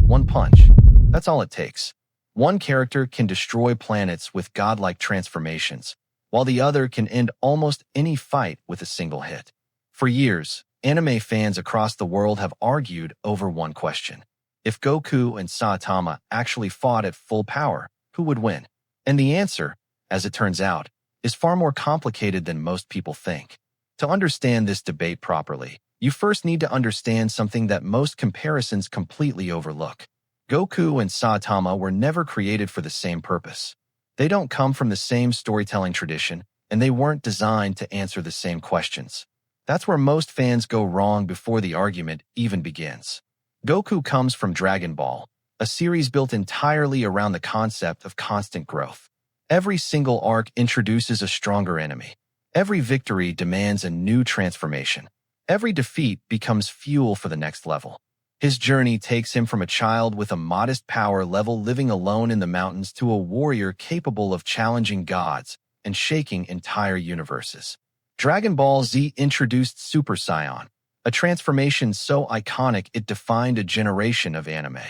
One punch. That's all it takes. One character can destroy planets with godlike transformations, while the other can end almost any fight with a single hit. For years, anime fans across the world have argued over one question. If Goku and Saitama actually fought at full power, who would win? And the answer, as it turns out, is far more complicated than most people think. To understand this debate properly, you first need to understand something that most comparisons completely overlook. Goku and Saitama were never created for the same purpose. They don't come from the same storytelling tradition, and they weren't designed to answer the same questions. That's where most fans go wrong before the argument even begins. Goku comes from Dragon Ball, a series built entirely around the concept of constant growth. Every single arc introduces a stronger enemy. Every victory demands a new transformation. Every defeat becomes fuel for the next level. His journey takes him from a child with a modest power level living alone in the mountains to a warrior capable of challenging gods and shaking entire universes. Dragon Ball Z introduced Super Saiyan, a transformation so iconic it defined a generation of anime.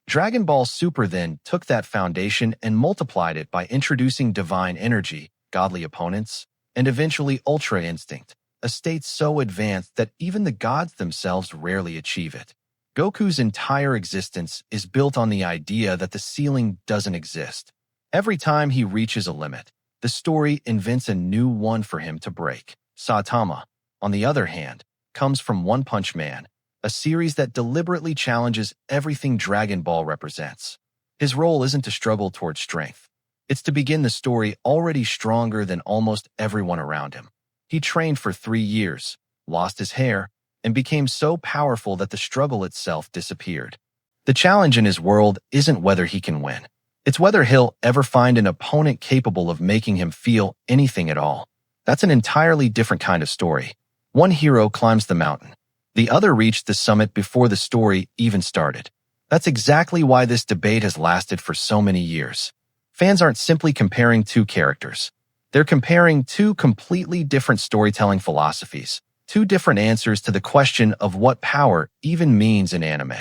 Dragon Ball Super then took that foundation and multiplied it by introducing divine energy, godly opponents, and eventually Ultra Instinct, a state so advanced that even the gods themselves rarely achieve it. Goku's entire existence is built on the idea that the ceiling doesn't exist. Every time he reaches a limit, the story invents a new one for him to break. Saitama, on the other hand, comes from One Punch Man, a series that deliberately challenges everything Dragon Ball represents. His role isn't to struggle towards strength. It's to begin the story already stronger than almost everyone around him. He trained for 3 years, lost his hair, and became so powerful that the struggle itself disappeared. The challenge in his world isn't whether he can win. It's whether he'll ever find an opponent capable of making him feel anything at all. That's an entirely different kind of story. One hero climbs the mountain. The other reached the summit before the story even started. That's exactly why this debate has lasted for so many years. Fans aren't simply comparing two characters. They're comparing two completely different storytelling philosophies, two different answers to the question of what power even means in anime.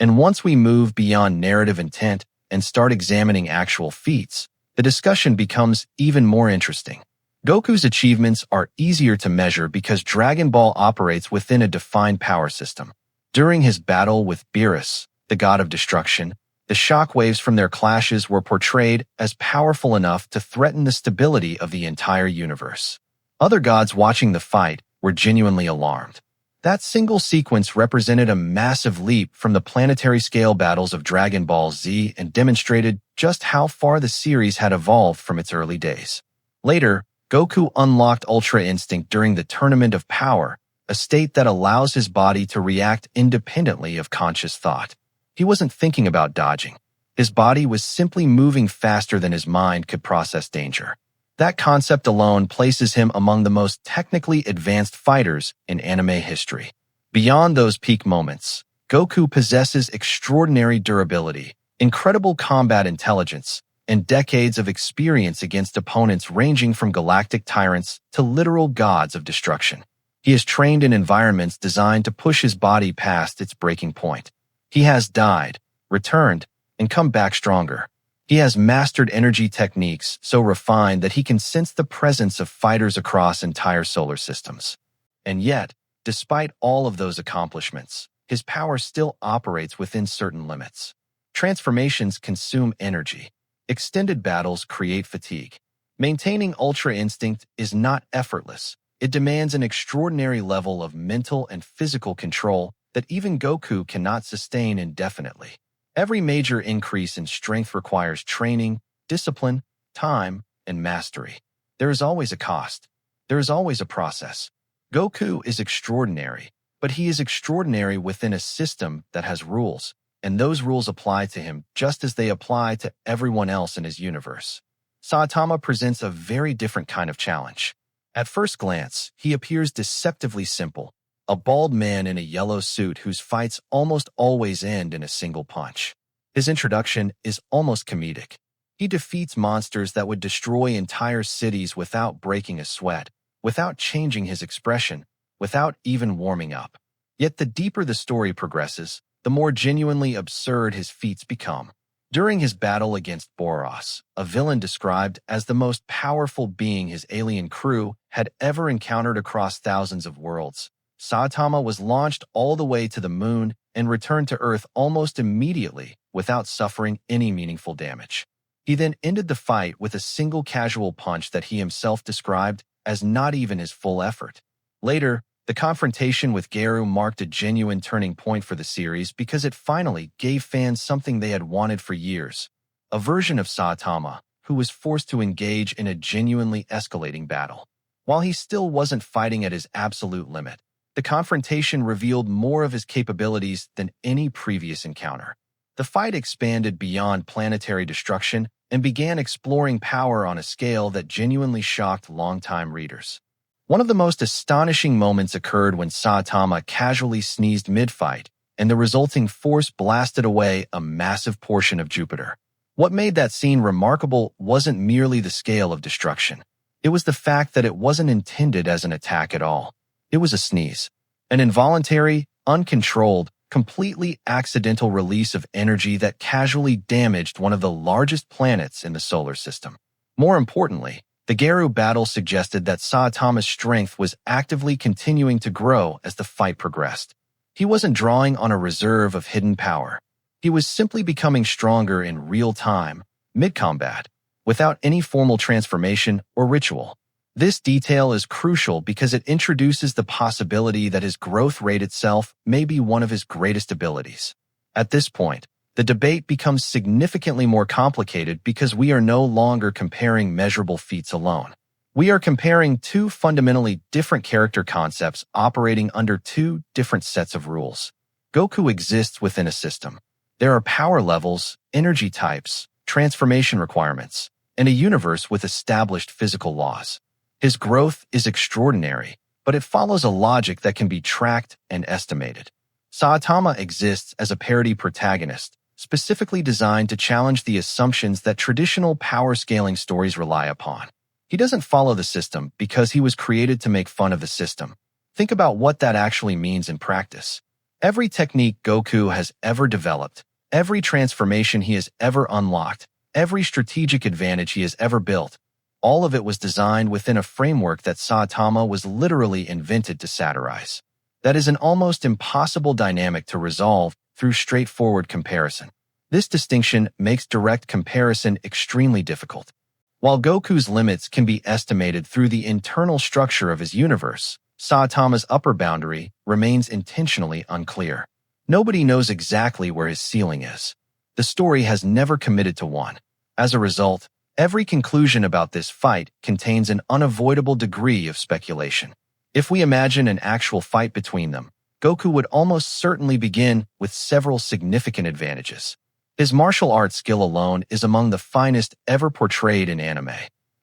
And once we move beyond narrative intent and start examining actual feats, the discussion becomes even more interesting. Goku's achievements are easier to measure because Dragon Ball operates within a defined power system. During his battle with Beerus, the god of destruction, the shockwaves from their clashes were portrayed as powerful enough to threaten the stability of the entire universe. Other gods watching the fight were genuinely alarmed. That single sequence represented a massive leap from the planetary scale battles of Dragon Ball Z and demonstrated just how far the series had evolved from its early days. Later, Goku unlocked Ultra Instinct during the Tournament of Power, a state that allows his body to react independently of conscious thought. He wasn't thinking about dodging. His body was simply moving faster than his mind could process danger. That concept alone places him among the most technically advanced fighters in anime history. Beyond those peak moments, Goku possesses extraordinary durability, incredible combat intelligence, and decades of experience against opponents ranging from galactic tyrants to literal gods of destruction. He is trained in environments designed to push his body past its breaking point. He has died, returned, and come back stronger. He has mastered energy techniques so refined that he can sense the presence of fighters across entire solar systems. And yet, despite all of those accomplishments, his power still operates within certain limits. Transformations consume energy. Extended battles create fatigue. Maintaining Ultra Instinct is not effortless. It demands an extraordinary level of mental and physical control that even Goku cannot sustain indefinitely. Every major increase in strength requires training, discipline, time, and mastery. There is always a cost. There is always a process. Goku is extraordinary, but he is extraordinary within a system that has rules, and those rules apply to him just as they apply to everyone else in his universe. Saitama presents a very different kind of challenge. At first glance, he appears deceptively simple, a bald man in a yellow suit whose fights almost always end in a single punch. His introduction is almost comedic. He defeats monsters that would destroy entire cities without breaking a sweat, without changing his expression, without even warming up. Yet the deeper the story progresses, the more genuinely absurd his feats become. During his battle against Boros, a villain described as the most powerful being his alien crew had ever encountered across thousands of worlds, Saitama was launched all the way to the moon and returned to Earth almost immediately without suffering any meaningful damage. He then ended the fight with a single casual punch that he himself described as not even his full effort. Later, the confrontation with Garu marked a genuine turning point for the series because it finally gave fans something they had wanted for years, a version of Saitama who was forced to engage in a genuinely escalating battle. While he still wasn't fighting at his absolute limit, the confrontation revealed more of his capabilities than any previous encounter. The fight expanded beyond planetary destruction and began exploring power on a scale that genuinely shocked longtime readers. One of the most astonishing moments occurred when Saitama casually sneezed mid-fight, and the resulting force blasted away a massive portion of Jupiter. What made that scene remarkable wasn't merely the scale of destruction. It was the fact that it wasn't intended as an attack at all. It was a sneeze. An involuntary, uncontrolled, completely accidental release of energy that casually damaged one of the largest planets in the solar system. More importantly, the Garu battle suggested that Saitama's strength was actively continuing to grow as the fight progressed. He wasn't drawing on a reserve of hidden power. He was simply becoming stronger in real time, mid-combat, without any formal transformation or ritual. This detail is crucial because it introduces the possibility that his growth rate itself may be one of his greatest abilities. At this point, the debate becomes significantly more complicated because we are no longer comparing measurable feats alone. We are comparing two fundamentally different character concepts operating under two different sets of rules. Goku exists within a system. There are power levels, energy types, transformation requirements, and a universe with established physical laws. His growth is extraordinary, but it follows a logic that can be tracked and estimated. Saitama exists as a parody protagonist, specifically designed to challenge the assumptions that traditional power-scaling stories rely upon. He doesn't follow the system because he was created to make fun of the system. Think about what that actually means in practice. Every technique Goku has ever developed, every transformation he has ever unlocked, every strategic advantage he has ever built, all of it was designed within a framework that Saitama was literally invented to satirize. That is an almost impossible dynamic to resolve through straightforward comparison. This distinction makes direct comparison extremely difficult. While Goku's limits can be estimated through the internal structure of his universe, Saitama's upper boundary remains intentionally unclear. Nobody knows exactly where his ceiling is. The story has never committed to one. As a result, every conclusion about this fight contains an unavoidable degree of speculation. If we imagine an actual fight between them, Goku would almost certainly begin with several significant advantages. His martial arts skill alone is among the finest ever portrayed in anime.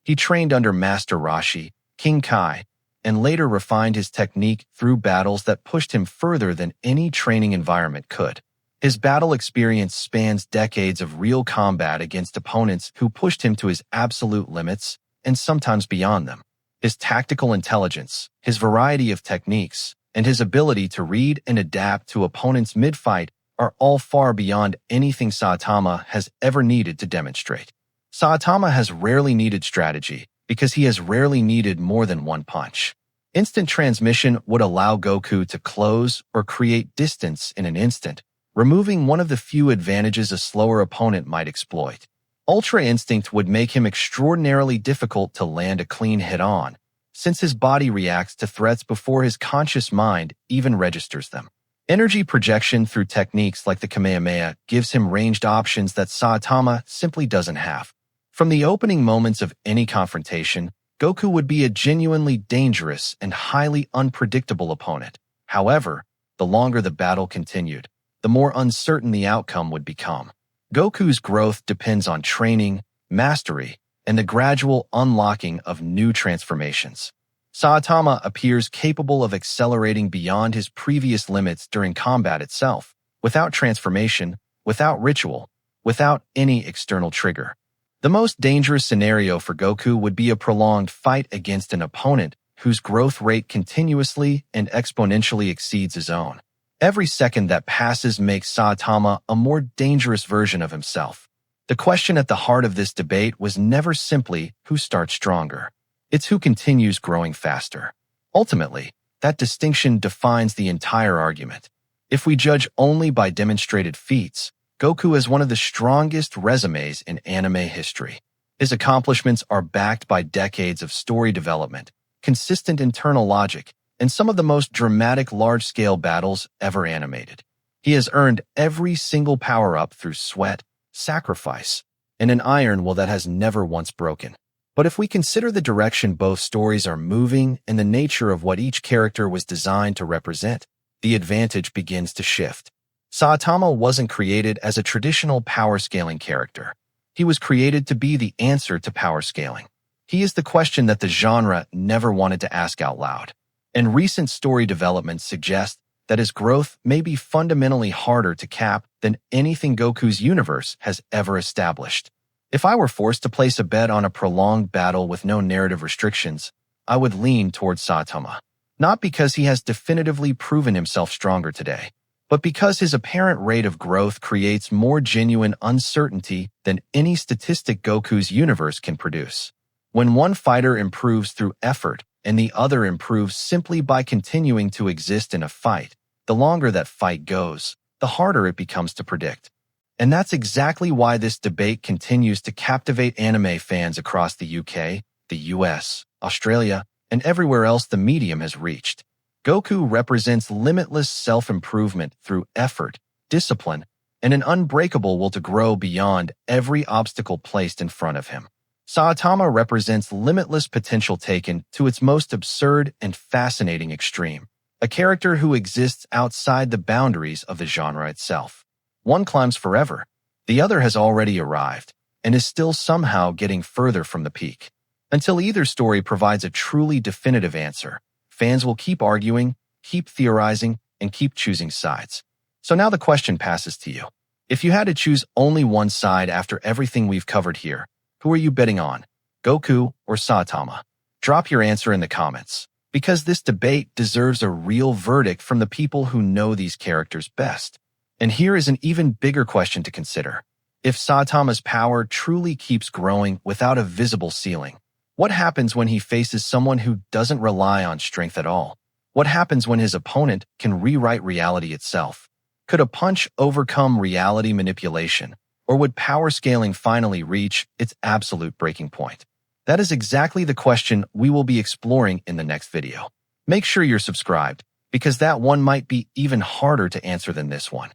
He trained under Master Roshi, King Kai, and later refined his technique through battles that pushed him further than any training environment could. His battle experience spans decades of real combat against opponents who pushed him to his absolute limits and sometimes beyond them. His tactical intelligence, his variety of techniques, and his ability to read and adapt to opponents mid-fight are all far beyond anything Saitama has ever needed to demonstrate. Saitama has rarely needed strategy because he has rarely needed more than one punch. Instant transmission would allow Goku to close or create distance in an instant, removing one of the few advantages a slower opponent might exploit. Ultra Instinct would make him extraordinarily difficult to land a clean hit on, since his body reacts to threats before his conscious mind even registers them. Energy projection through techniques like the Kamehameha gives him ranged options that Saitama simply doesn't have. From the opening moments of any confrontation, Goku would be a genuinely dangerous and highly unpredictable opponent. However, the longer the battle continued, the more uncertain the outcome would become. Goku's growth depends on training, mastery, and the gradual unlocking of new transformations. Saitama appears capable of accelerating beyond his previous limits during combat itself, without transformation, without ritual, without any external trigger. The most dangerous scenario for Goku would be a prolonged fight against an opponent whose growth rate continuously and exponentially exceeds his own. Every second that passes makes Saitama a more dangerous version of himself. The question at the heart of this debate was never simply who starts stronger. It's who continues growing faster. Ultimately, that distinction defines the entire argument. If we judge only by demonstrated feats, Goku has one of the strongest resumes in anime history. His accomplishments are backed by decades of story development, consistent internal logic, and some of the most dramatic large-scale battles ever animated. He has earned every single power-up through sweat, sacrifice, and an iron will that has never once broken. But if we consider the direction both stories are moving and the nature of what each character was designed to represent, the advantage begins to shift. Saitama wasn't created as a traditional power-scaling character. He was created to be the answer to power scaling. He is the question that the genre never wanted to ask out loud. And recent story developments suggest that his growth may be fundamentally harder to cap than anything Goku's universe has ever established. If I were forced to place a bet on a prolonged battle with no narrative restrictions, I would lean towards Saitama. Not because he has definitively proven himself stronger today, but because his apparent rate of growth creates more genuine uncertainty than any statistic Goku's universe can produce. When one fighter improves through effort and the other improves simply by continuing to exist in a fight, the longer that fight goes, the harder it becomes to predict. And that's exactly why this debate continues to captivate anime fans across the UK, the US, Australia, and everywhere else the medium has reached. Goku represents limitless self-improvement through effort, discipline, and an unbreakable will to grow beyond every obstacle placed in front of him. Saitama represents limitless potential taken to its most absurd and fascinating extreme, a character who exists outside the boundaries of the genre itself. One climbs forever, the other has already arrived, and is still somehow getting further from the peak. Until either story provides a truly definitive answer, fans will keep arguing, keep theorizing, and keep choosing sides. So now the question passes to you. If you had to choose only one side after everything we've covered here, who are you betting on, Goku or Saitama? Drop your answer in the comments, because this debate deserves a real verdict from the people who know these characters best. And here is an even bigger question to consider. If Saitama's power truly keeps growing without a visible ceiling, what happens when he faces someone who doesn't rely on strength at all? What happens when his opponent can rewrite reality itself? Could a punch overcome reality manipulation? Or would power scaling finally reach its absolute breaking point? That is exactly the question we will be exploring in the next video. Make sure you're subscribed, because that one might be even harder to answer than this one.